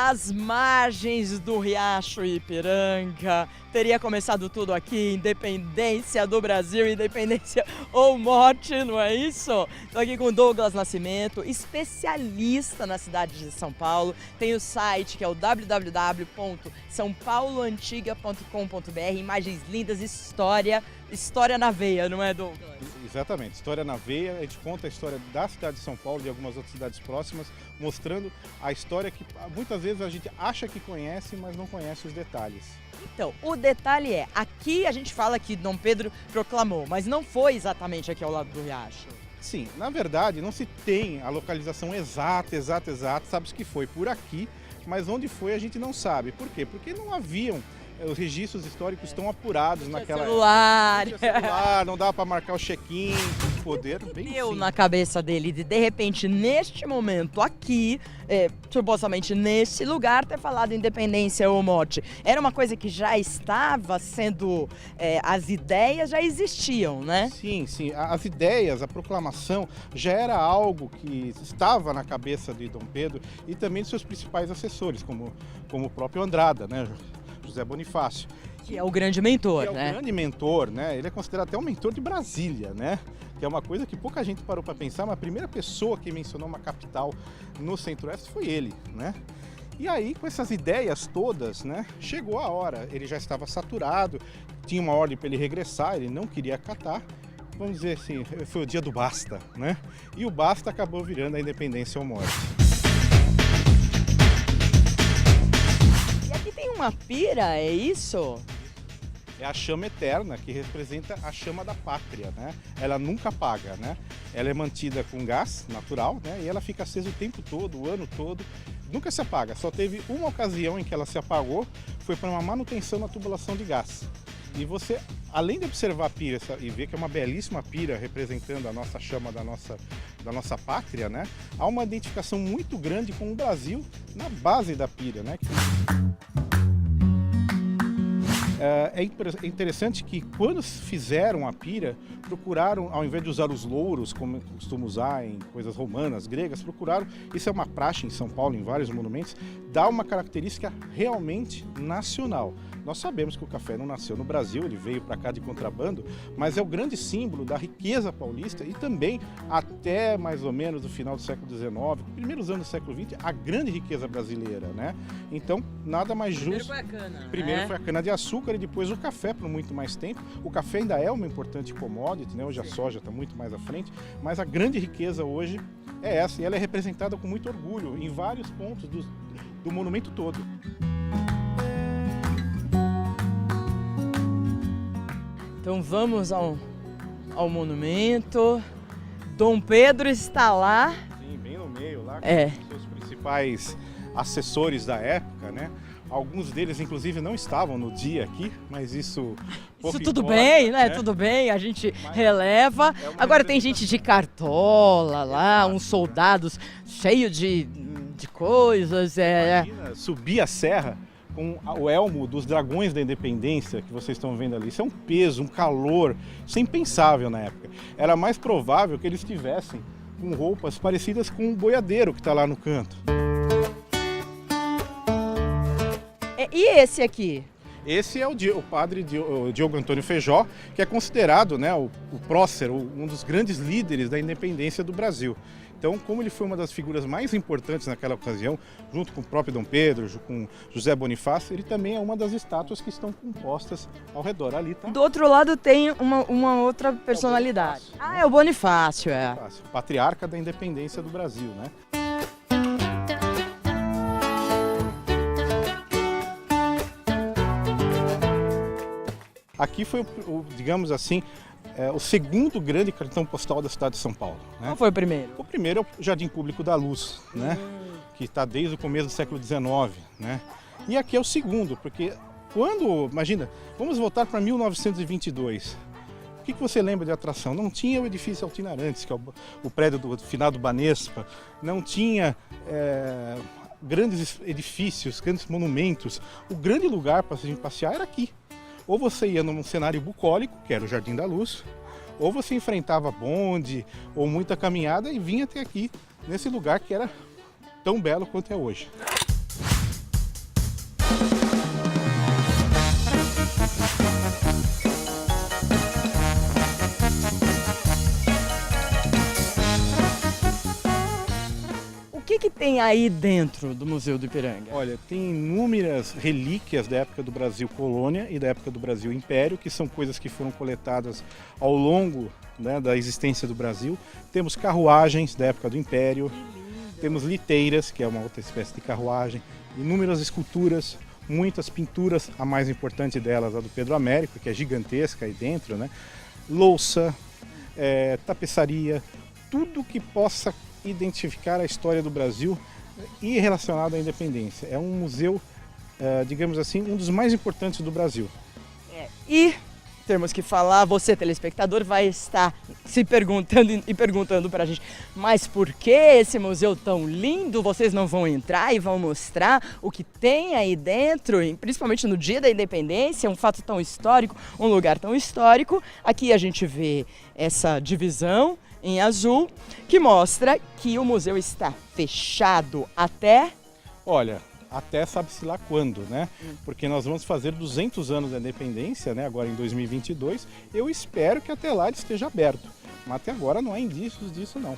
às margens do Riacho Ipiranga. Teria começado tudo aqui, independência do Brasil, independência ou morte, não é isso? Estou aqui com o Douglas Nascimento, especialista na cidade de São Paulo. Tem o site que é o www.saopauloantiga.com.br, imagens lindas, história na veia, não é, Douglas? Exatamente, história na veia, a gente conta a história da cidade de São Paulo e de algumas outras cidades próximas, mostrando a história que muitas vezes a gente acha que conhece, mas não conhece os detalhes. Então, o detalhe é, aqui a gente fala que Dom Pedro proclamou, mas não foi exatamente aqui ao lado do riacho. Sim, na verdade não se tem a localização exata, sabe-se que foi por aqui, mas onde foi a gente não sabe. Por quê? Porque não haviam os registros históricos tão apurados naquela celular. época. Não tinha celular, não dava para marcar o check-in, o poder. Bem Deu sim. na cabeça dele de repente, neste momento aqui, supostamente nesse lugar, ter falado independência ou morte. Era uma coisa que já estava sendo, as ideias já existiam, né? Sim, as ideias, a proclamação já era algo que estava na cabeça de Dom Pedro e também de seus principais assessores, como o próprio Andrada, né? José Bonifácio. Que é o grande mentor, que né? É o grande mentor, né? Ele é considerado até um mentor de Brasília, né? Que é uma coisa que pouca gente parou para pensar, mas a primeira pessoa que mencionou uma capital no Centro-Oeste foi ele, né? E aí, com essas ideias todas, né? Chegou a hora, ele já estava saturado, tinha uma ordem para ele regressar, ele não queria acatar. Vamos dizer assim, foi o dia do basta, né? E o basta acabou virando a independência ou morte. Uma pira, é isso? É a chama eterna, que representa a chama da pátria, né? Ela nunca apaga, né? Ela é mantida com gás natural, né? E ela fica acesa o tempo todo, o ano todo, nunca se apaga. Só teve uma ocasião em que ela se apagou, foi para uma manutenção na tubulação de gás. E você, além de observar a pira e ver que é uma belíssima pira representando a nossa chama da nossa pátria, né? Há uma identificação muito grande com o Brasil na base da pira, né? É interessante que quando fizeram a pira, procuraram, ao invés de usar os louros, como costumam usar em coisas romanas, gregas, procuraram, isso é uma praxe em São Paulo, em vários monumentos, dar uma característica realmente nacional. Nós sabemos que o café não nasceu no Brasil, ele veio para cá de contrabando, mas é o grande símbolo da riqueza paulista e também, até mais ou menos no final do século XIX, primeiros anos do século XX, a grande riqueza brasileira, né? Então, nada mais justo... Primeiro foi a cana, Primeiro né? foi a cana-de-açúcar e depois o café por muito mais tempo. O café ainda é uma importante commodity, né? Hoje a soja está muito mais à frente, mas a grande riqueza hoje é essa, e ela é representada com muito orgulho em vários pontos do monumento todo. Então vamos ao monumento. Dom Pedro está lá. Sim, bem no meio, lá com os seus principais assessores da época, né? Alguns deles, inclusive, não estavam no dia aqui, mas isso Tudo bem, né? Tudo bem, a gente releva. Agora tem gente de cartola lá, uns soldados cheios de coisas. Imagina subir a serra com o elmo dos dragões da independência que vocês estão vendo ali. Isso é um peso, um calor, isso é impensável na época. Era mais provável que eles estivessem com roupas parecidas com o boiadeiro que está lá no canto. E esse aqui? Esse é o padre Diogo Antônio Feijó, que é considerado, né, o prócer, um dos grandes líderes da independência do Brasil. Então, como ele foi uma das figuras mais importantes naquela ocasião, junto com o próprio Dom Pedro, com José Bonifácio, ele também é uma das estátuas que estão compostas ao redor ali, tá? Do outro lado tem uma outra personalidade. É o Bonifácio, é. Patriarca da independência do Brasil, né? Aqui foi, digamos assim, o segundo grande cartão postal da cidade de São Paulo, né? Qual foi o primeiro? O primeiro é o Jardim Público da Luz, né? Que está desde o começo do século XIX, né? E aqui é o segundo, porque imagina, vamos voltar para 1922. O que você lembra de atração? Não tinha o edifício Altina Arantes, que é o prédio do finado Banespa, não tinha grandes edifícios, grandes monumentos. O grande lugar para a gente passear era aqui. Ou você ia num cenário bucólico, que era o Jardim da Luz, ou você enfrentava bonde ou muita caminhada e vinha até aqui, nesse lugar que era tão belo quanto é hoje. que tem aí dentro do Museu do Ipiranga? Olha, tem inúmeras relíquias da época do Brasil Colônia e da época do Brasil Império, que são coisas que foram coletadas ao longo, né, da existência do Brasil. Temos carruagens da época do Império, temos liteiras, que é uma outra espécie de carruagem, inúmeras esculturas, muitas pinturas, a mais importante delas a do Pedro Américo, que é gigantesca aí dentro, né? Louça, tapeçaria, tudo que possa identificar a história do Brasil e relacionado à independência. É um museu, digamos assim, um dos mais importantes do Brasil. E temos que falar, você telespectador vai estar se perguntando e perguntando pra gente, mas por que esse museu tão lindo? Vocês não vão entrar e vão mostrar o que tem aí dentro, e principalmente no dia da independência, um fato tão histórico, um lugar tão histórico. Aqui a gente vê essa divisão em azul, que mostra que o museu está fechado até... Olha, até sabe-se lá quando, né? Porque nós vamos fazer 200 anos da independência, né? Agora em 2022. Eu espero que até lá ele esteja aberto. Mas até agora não há indícios disso, não.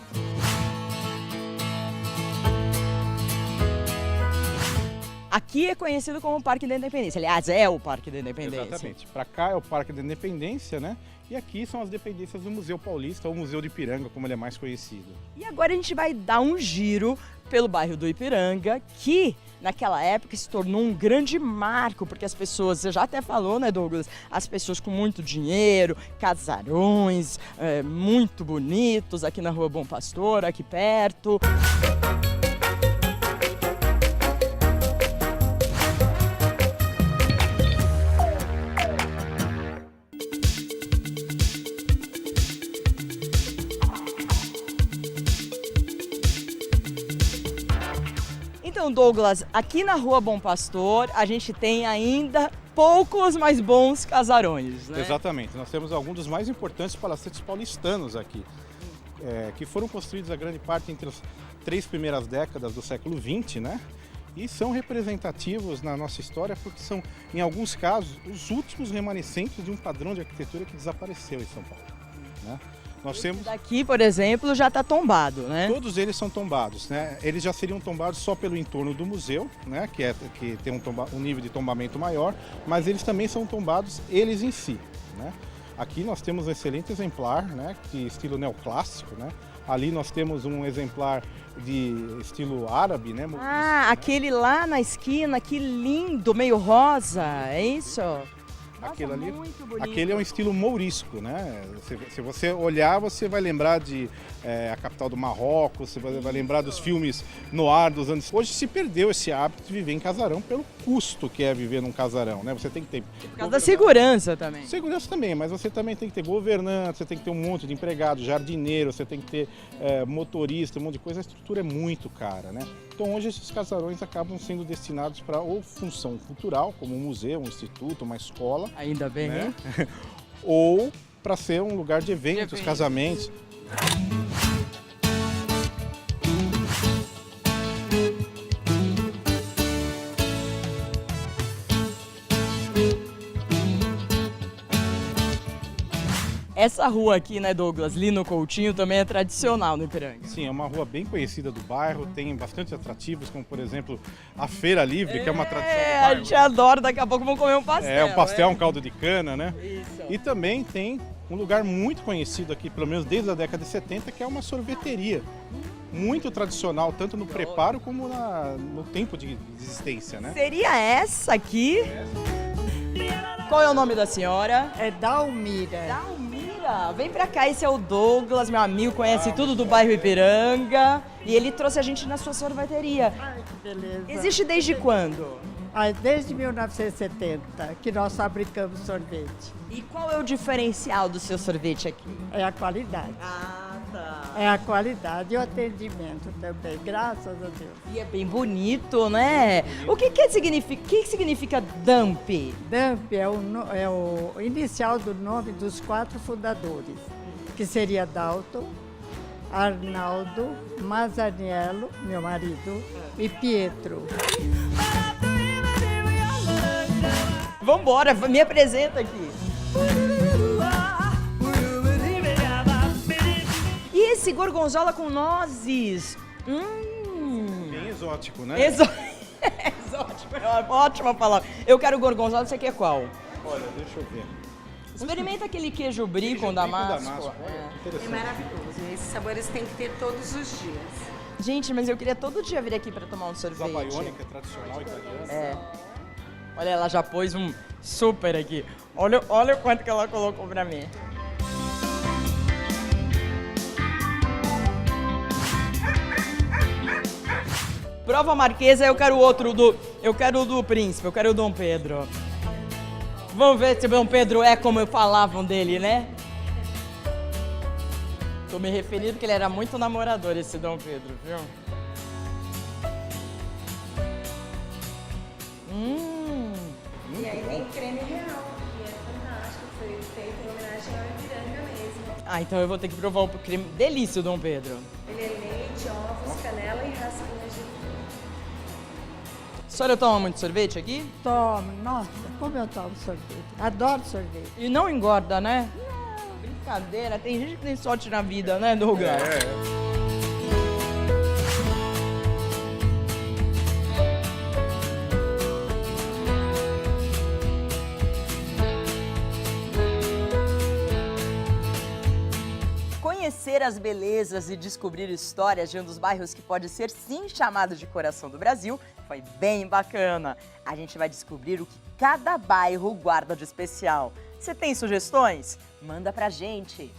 Aqui é conhecido como o Parque da Independência. Aliás, é o Parque da Independência. Exatamente. Para cá é o Parque da Independência, né? E aqui são as dependências do Museu Paulista, ou Museu do Ipiranga, como ele é mais conhecido. E agora a gente vai dar um giro pelo bairro do Ipiranga, que naquela época se tornou um grande marco, porque as pessoas, você já até falou, né, Douglas? As pessoas com muito dinheiro, casarões, muito bonitos, aqui na Rua Bom Pastor, aqui perto. Então, Douglas, aqui na Rua Bom Pastor, a gente tem ainda poucos, mas bons casarões, né? Exatamente. Nós temos alguns dos mais importantes palacetes paulistanos aqui, que foram construídos a grande parte entre as 3 primeiras décadas do século XX, né? E são representativos na nossa história porque são, em alguns casos, os últimos remanescentes de um padrão de arquitetura que desapareceu em São Paulo, né? Nós temos... Daqui, por exemplo, já está tombado, né? Todos eles são tombados, né? Eles já seriam tombados só pelo entorno do museu, né? Que tem um nível de tombamento maior, mas eles também são tombados eles em si, né? Aqui nós temos um excelente exemplar, né? De estilo neoclássico, né? Ali nós temos um exemplar de estilo árabe, né? Ah, aquele lá na esquina, que lindo, meio rosa, é isso? Nossa, aquele ali, muito bonito. aquele é um estilo mourisco, né? Se você olhar, você vai lembrar de a capital do Marrocos, você vai lembrar dos filmes noir dos anos... Hoje se perdeu esse hábito de viver em casarão pelo custo que é viver num casarão, né? Você tem que ter... Por causa da segurança também. Segurança também, mas você também tem que ter governante, você tem que ter um monte de empregado, jardineiro, você tem que ter motorista, um monte de coisa. A estrutura é muito cara, né? Então hoje esses casarões acabam sendo destinados para ou função cultural, como um museu, um instituto, uma escola. Ainda bem, né? Ou para ser um lugar de eventos, casamentos. Essa rua aqui, né, Douglas, Lino Coutinho, também é tradicional no Ipiranga. Sim, é uma rua bem conhecida do bairro, tem bastante atrativos, como por exemplo a Feira Livre, que é uma tradição do bairro. A gente adora, daqui a pouco vamos comer um pastel. Um pastel, um caldo de cana, né? Isso. E também tem um lugar muito conhecido aqui, pelo menos desde a década de 70, que é uma sorveteria. Muito tradicional, tanto no preparo como no tempo de existência, né? Seria essa aqui? Qual é o nome da senhora? É Dalmira. Dalmira, vem pra cá, esse é o Douglas, meu amigo, conhece tudo do bairro Ipiranga. E ele trouxe a gente na sua sorveteria. Ai, que beleza. Existe desde quando? Desde 1970 que nós fabricamos sorvete. E qual é o diferencial do seu sorvete aqui? É a qualidade. Ah, tá. É a qualidade e o atendimento também, graças a Deus. E é bem bonito, né? O que significa dump? Dump é o inicial do nome dos 4 fundadores, que seria Dalton, Arnaldo, Mazaniello, meu marido, e Pietro. Vambora, me apresenta aqui. E esse gorgonzola com nozes? exótico, né? Exótico, é uma ótima palavra. Eu quero gorgonzola, você quer qual? Olha, deixa eu ver. Experimenta aquele queijo brie com damasco. Olha, É interessante. maravilhoso. Esses sabores tem que ter todos os dias. Gente, mas eu queria todo dia vir aqui pra tomar um sorvete. Zabaione, que é tradicional italiano. É. Olha, ela já pôs um super aqui. Olha o quanto que ela colocou pra mim. Prova Marquesa, eu quero outro eu quero o do Príncipe, eu quero o Dom Pedro. Vamos ver se o Dom Pedro é como falavam dele, né? Tô me referindo que ele era muito namorador, esse Dom Pedro, viu? E aí tem creme real, que é fantástico, foi feito em homenagem ao Ipiranga mesmo. Ah, então eu vou ter que provar o creme. Delícia, o Dom Pedro. Ele é leite, ovos, canela e raspinhas de A senhora toma muito sorvete aqui? Tomo, nossa, como eu tomo sorvete. Adoro sorvete. E não engorda, né? Brincadeira, tem gente que tem sorte na vida, né, Douglas? Conhecer as belezas e descobrir histórias de um dos bairros que pode ser sim chamado de coração do Brasil foi bem bacana. A gente vai descobrir o que cada bairro guarda de especial. Você tem sugestões? Manda pra gente!